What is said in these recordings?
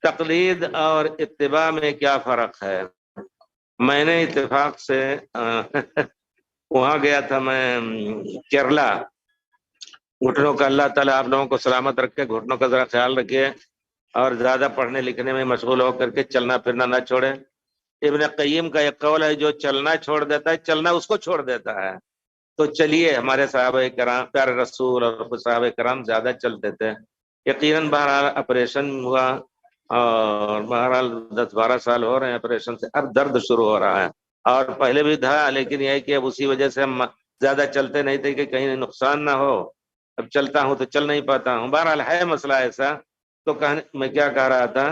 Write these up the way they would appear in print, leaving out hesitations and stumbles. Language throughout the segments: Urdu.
تقلید اور اتباع میں کیا فرق ہے؟ میں نے اتفاق سے وہاں گیا تھا میں کیرلا. گھٹنوں کا اللہ تعالیٰ آپ لوگوں کو سلامت رکھے، گھٹنوں کا ذرا خیال رکھے اور زیادہ پڑھنے لکھنے میں مشغول ہو کر کے چلنا پھرنا نہ چھوڑے. ابن قیم کا ایک قول ہے، جو چلنا چھوڑ دیتا ہے چلنا اس کو چھوڑ دیتا ہے. تو چلیے، ہمارے صحابہ کرام پیارے رسول اور صحابہ کرام زیادہ چلتے تھے. یقیناً بہرحال آپریشن ہوا اور بہرحال 10-12 سال ہو رہے ہیں آپریشن سے. اب درد شروع ہو رہا ہے، اور پہلے بھی تھا، لیکن یہ ہے کہ اب اسی وجہ سے ہم زیادہ چلتے نہیں تھے کہ کہیں نقصان نہ ہو. اب چلتا ہوں تو چل نہیں پاتا ہوں. بہرحال ہے مسئلہ ایسا. تو میں کیا کہہ رہا تھا،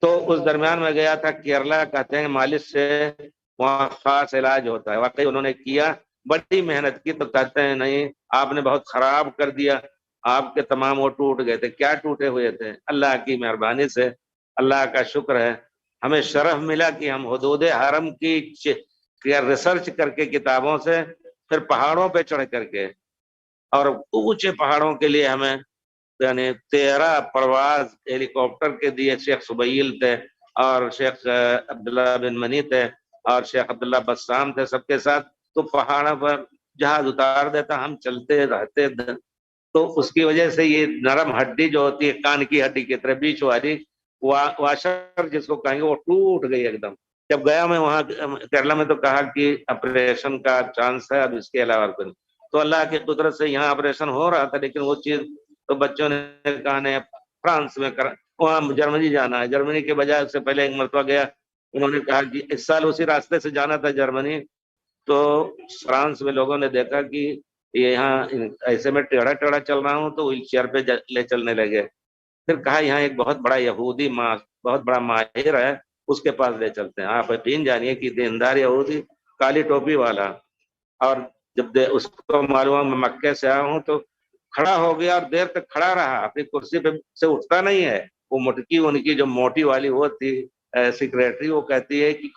تو اس درمیان میں گیا تھا کیرلا. کہتے ہیں مالش سے وہاں خاص علاج ہوتا ہے. واقعی انہوں نے کیا، بڑی محنت کی. تو کہتے ہیں نہیں، آپ نے بہت خراب کر دیا، آپ کے تمام وہ ٹوٹ گئے تھے. کیا ٹوٹے ہوئے تھے؟ اللہ کی مہربانی سے، اللہ کا شکر ہے، ہمیں شرف ملا کہ ہم حدود حرم کی ریسرچ کر کے کتابوں سے، پھر پہاڑوں پہ چڑھ کر کے، اور اونچے پہاڑوں کے لیے ہمیں یعنی 13 پرواز ہیلی کاپٹر کے دیے. شیخ سبیل تھے اور شیخ عبداللہ بن منی تھے اور شیخ عبداللہ بسام تھے، سب کے ساتھ. تو پہاڑوں پر جہاز اتار دیتا، ہم چلتے رہتے. تو اس کی وجہ سے یہ نرم ہڈی جو ہوتی ہے کان کی ہڈی کی طرح بیچ والی واشر جس کو کہیں گے، وہ ٹوٹ گئی ایک دم. جب گیا میں وہاں کیرلا میں تو کہا کہ آپریشن کا چانس ہے، اب اس کے علاوہ کوئی. تو اللہ کی قدرت سے یہاں آپریشن ہو رہا تھا، لیکن وہ چیز تو بچوں نے کہا نہیں فرانس میں وہاں جرمنی جانا ہے. جرمنی کے بجائے اس سے پہلے ایک مرتبہ گیا، انہوں نے کہا کہ اس سال اسی راستے سے جانا تھا جرمنی. تو فرانس میں لوگوں نے دیکھا کہ یہاں ایسے میں ٹیڑھا ٹیڑھا چل رہا ہوں تو ویل چیئر پہ لے چلنے لگے. پھر کہا یہاں ایک بہت بڑا یہودی بہت بڑا ماہر ہے، اس کے پاس لے چلتے ہیں. آپ یقین جانیے کہ دیندار یہودی، کالی ٹوپی والا. اور جب اس کو معلوم میں مکے سے آیا ہوں تو کھڑا ہو گیا اور دیر تک کھڑا رہا، اپنی کرسی پہ سے اٹھتا نہیں ہے. وہ مٹکی ان کی جو موٹی والی وہ تھی سیکریٹری، وہ کہتی ہے کہ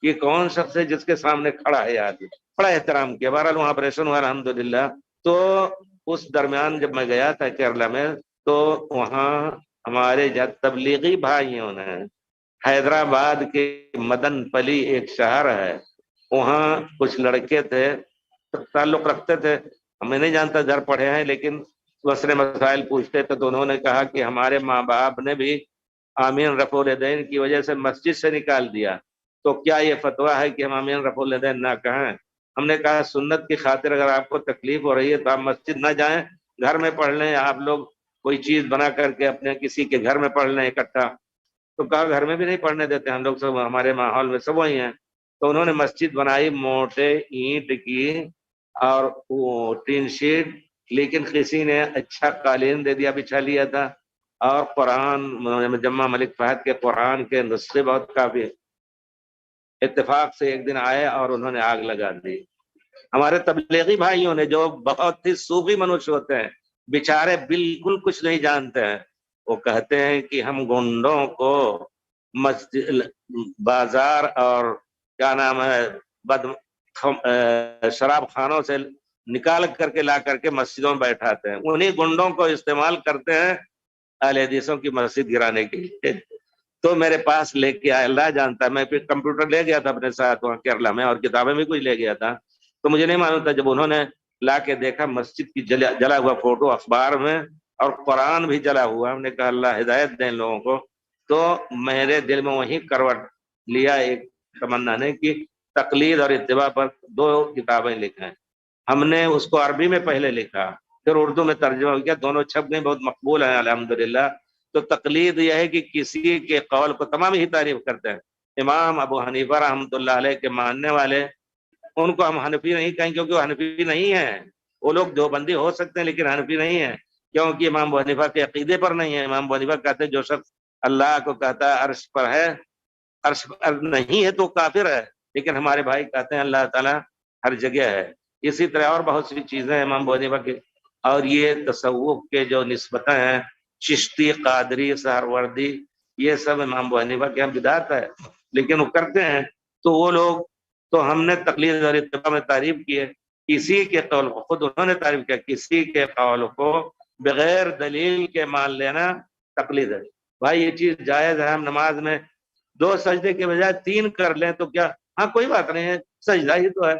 یہ کون شخص ہے جس کے سامنے کھڑا ہے آدمی. بڑا احترام کیا. بہرحال وہاں آپریشن ہوا الحمدللہ. تو اس درمیان جب میں گیا تھا کیرلا میں، تو وہاں ہمارے تبلیغی بھائیوں نے حیدرآباد کے مدن پلی ایک شہر ہے، وہاں کچھ لڑکے تھے تعلق رکھتے تھے. ہمیں نہیں جانتا گھر پڑھے ہیں، لیکن مسئلے مسائل پوچھتے تھے. تو انہوں نے کہا کہ ہمارے ماں باپ نے بھی آمین رفع الیدین کی وجہ سے مسجد سے نکال دیا، تو کیا یہ فتویٰ ہے کہ ہم آمین رفع الیدین نہ کہیں؟ ہم نے کہا سنت کی خاطر اگر آپ کو تکلیف ہو رہی ہے تو آپ مسجد نہ جائیں، گھر میں پڑھ لیں. آپ لوگ کوئی چیز بنا کر کے اپنے کسی کے گھر میں پڑھ لیں اکٹھا. تو کہا گھر میں بھی نہیں پڑھنے دیتے ہم لوگ، سب ہمارے ماحول میں سب وہی ہیں. تو انہوں نے مسجد بنائی موٹے اینٹ کی اور وہ ٹین شیٹ، لیکن کسی نے اچھا قالین دے دیا، بچھا لیا تھا. اور قرآن جمع ملک فہد کے قرآن کے نسخے بہت کافی. اتفاق سے ایک دن آئے اور انہوں نے آگ لگا دی. ہمارے تبلیغی بھائیوں نے جو بہت ہی صوفی منوش ہوتے ہیں، بیچارے بالکل کچھ نہیں جانتے ہیں، وہ کہتے ہیں کہ ہم گنڈوں کو مسجد بازار اور کیا نام ہے شراب خانوں سے نکال کر کے لا کر کے مسجدوں میں بیٹھاتے ہیں. انہیں گنڈوں کو استعمال کرتے ہیں اہل حدیثوں کی مسجد گرانے کے لیے. تو میرے پاس لے کے آیا، اللہ جانتا ہے. میں پھر کمپیوٹر لے گیا تھا اپنے ساتھ وہاں کیرلا میں، اور کتابیں بھی کچھ لے گیا تھا. تو مجھے نہیں معلوم تھا. جب انہوں نے لا کے دیکھا مسجد کی جلا ہوا فوٹو اخبار میں اور قرآن بھی جلا ہوا، ہم نے کہا اللہ ہدایت دیں لوگوں کو. تو میرے دل میں وہیں کروٹ لیا ایک تمنا نے کہ تقلید اور اتباع پر 2 کتابیں لکھیں. ہم نے اس کو عربی میں پہلے لکھا، پھر اردو میں ترجمہ کیا، دونوں چھپ گئے، بہت مقبول ہیں الحمدللہ. تو تقلید یہ ہے کہ کسی کے قول کو تمام ہی تعریف کرتے ہیں. امام ابو حنیفہ رحمۃ اللہ علیہ کے ماننے والے، ان کو ہم حنفی نہیں کہیں گے، کیونکہ وہ حنفی نہیں ہیں. وہ لوگ دیوبندی ہو سکتے ہیں لیکن حنفی نہیں ہیں، کیونکہ امام ابو حنیفہ کے عقیدے پر نہیں ہے. امام ابو حنیفہ کہتے ہیں جو شخص اللہ کو کہتا ہے عرش پر ہے، عرش پر نہیں ہے تو کافر ہے. لیکن ہمارے بھائی کہتے ہیں اللہ تعالیٰ ہر جگہ ہے. اسی طرح اور بہت سی چیزیں امام ابو حنیفہ کے. اور یہ تصوف کے جو نسبتیں ہیں، چشتی، قادری، سہروردی، یہ سب امام ابو حنیفہ کے ہم بدعت ہے، لیکن وہ کرتے ہیں. تو وہ لوگ، تو ہم نے تقلید اور اتباع میں تعریف کی ہے. کسی کے قول کو، خود انہوں نے تعریف کیا، کسی کے قول کو بغیر دلیل کے مان لینا تقلید ہے. بھائی یہ چیز جائز ہے، ہم نماز میں 2 سجدے کے بجائے 3 کر لیں تو کیا؟ ہاں کوئی بات نہیں ہے، سجدہ ہی تو ہے،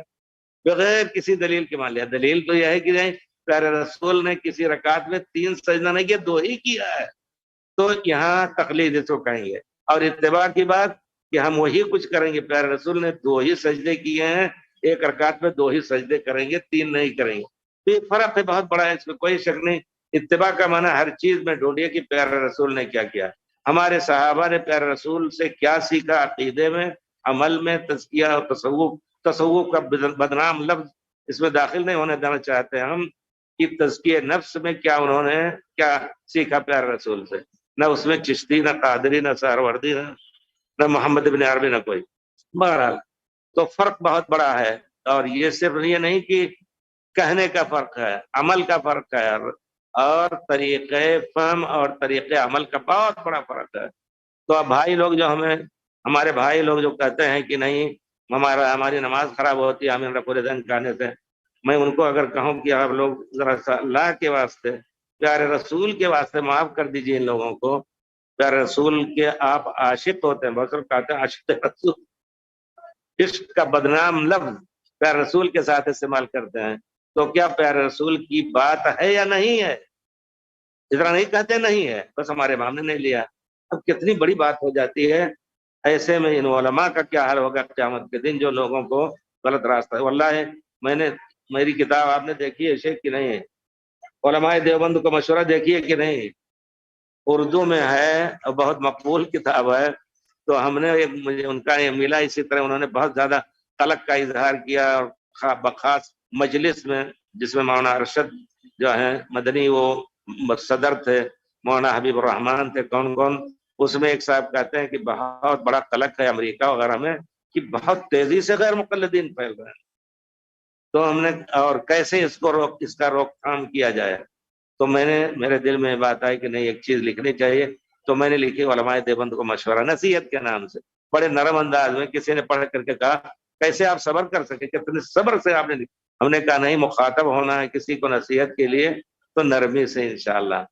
بغیر کسی دلیل کے مان لیا۔ دلیل تو یہ ہے کہ نہیں پیارے رسول نے کسی رکعت میں 3 سجدہ نہیں کیا، 2 ہی کیا ہے، تو یہاں تقلید اس کو کہیں گے۔ اور اتباع کی بات کہ ہم وہی کچھ کریں گے، پیارے رسول نے 2 ہی سجدے کیے ہیں، 1 رکعت میں 2 ہی سجدے کریں گے، 3 نہیں کریں گے، تو یہ فرق ہے بہت بڑا ہے، اس میں کوئی شک نہیں۔ اتباع کا معنی ہر چیز میں ڈھونڈیے کہ پیارے رسول نے کیا کیا، ہمارے صحابہ نے پیارے رسول سے کیا سیکھا، عقیدے میں، عمل میں، تزکیہ اور تصوف کا بدنام لفظ اس میں داخل نہیں ہونے دینا چاہتے ہم کہ تزکیہ نفس میں کیا انہوں نے کیا سیکھا پیارے رسول سے، نہ اس میں چشتی، نہ قادری، نہ سہروردی، نہ محمد ابن عربی، نہ کوئی۔ بہرحال تو فرق بہت بڑا ہے، اور یہ صرف یہ نہیں کہ کہنے کا فرق ہے، عمل کا فرق ہے، اور طریقے فہم اور طریقے عمل کا بہت بڑا فرق ہے۔ تو اب بھائی لوگ جو ہمارے بھائی لوگ جو کہتے ہیں کہ نہیں ہماری نماز خراب ہوتی ہے ہمیں پورے دن کہنے سے، میں ان کو اگر کہوں کہ آپ لوگ ذرا سا اللہ کے واسطے، پیارے رسول کے واسطے معاف کر دیجیے ان لوگوں کو، پیارے رسول کے آپ عاشق ہوتے ہیں، بہت سب کہتے ہیں عاشق رسول، عشق کا بدنام لفظ پیارے رسول کے ساتھ استعمال کرتے ہیں، تو کیا پیارے رسول کی بات ہے یا نہیں ہے؟ اتنا نہیں کہتے نہیں ہے، بس ہمارے امام نے نہیں لیا۔ اب کتنی بڑی بات ہو جاتی ہے، ایسے میں ان علماء کا کیا حال ہوگا قیامت کے دن جو لوگوں کو غلط راستہ ہے۔ واللہ میری کتاب آپ نے دیکھی ہے شیخ کہ نہیں ہے؟ علماء دیوبند کو مشورہ دیکھیے کہ نہیں؟ اردو میں ہے اور بہت مقبول کتاب ہے، تو ہم نے مجھے ان کا یہ ملا، اسی طرح انہوں نے بہت زیادہ قلق کا اظہار کیا، اور بخاص مجلس میں جس میں مولانا ارشد جو ہیں مدنی وہ صدر تھے، مولانا حبیب الرحمان تھے، کون کون، اس میں ایک صاحب کہتے ہیں کہ بہت بڑا قلق ہے امریکہ وغیرہ میں کہ بہت تیزی سے غیر مقلدین پھیل رہے ہیں، تو ہم نے اور کیسے اس کا روک تھام کیا جائے، تو میرے دل میں بات آئی کہ نہیں ایک چیز لکھنی چاہیے، تو میں نے لکھی علماء دیوبند کو مشورہ، نصیحت کے نام سے، بڑے نرم انداز میں کسی نے پڑھ کر کے کہا کیسے آپ صبر کر سکے، کتنے صبر سے آپ نے لکھا۔ ہم نے کہا نہیں، مخاطب ہونا ہے کسی کو نصیحت کے لیے تو نرمی سے انشاءاللہ۔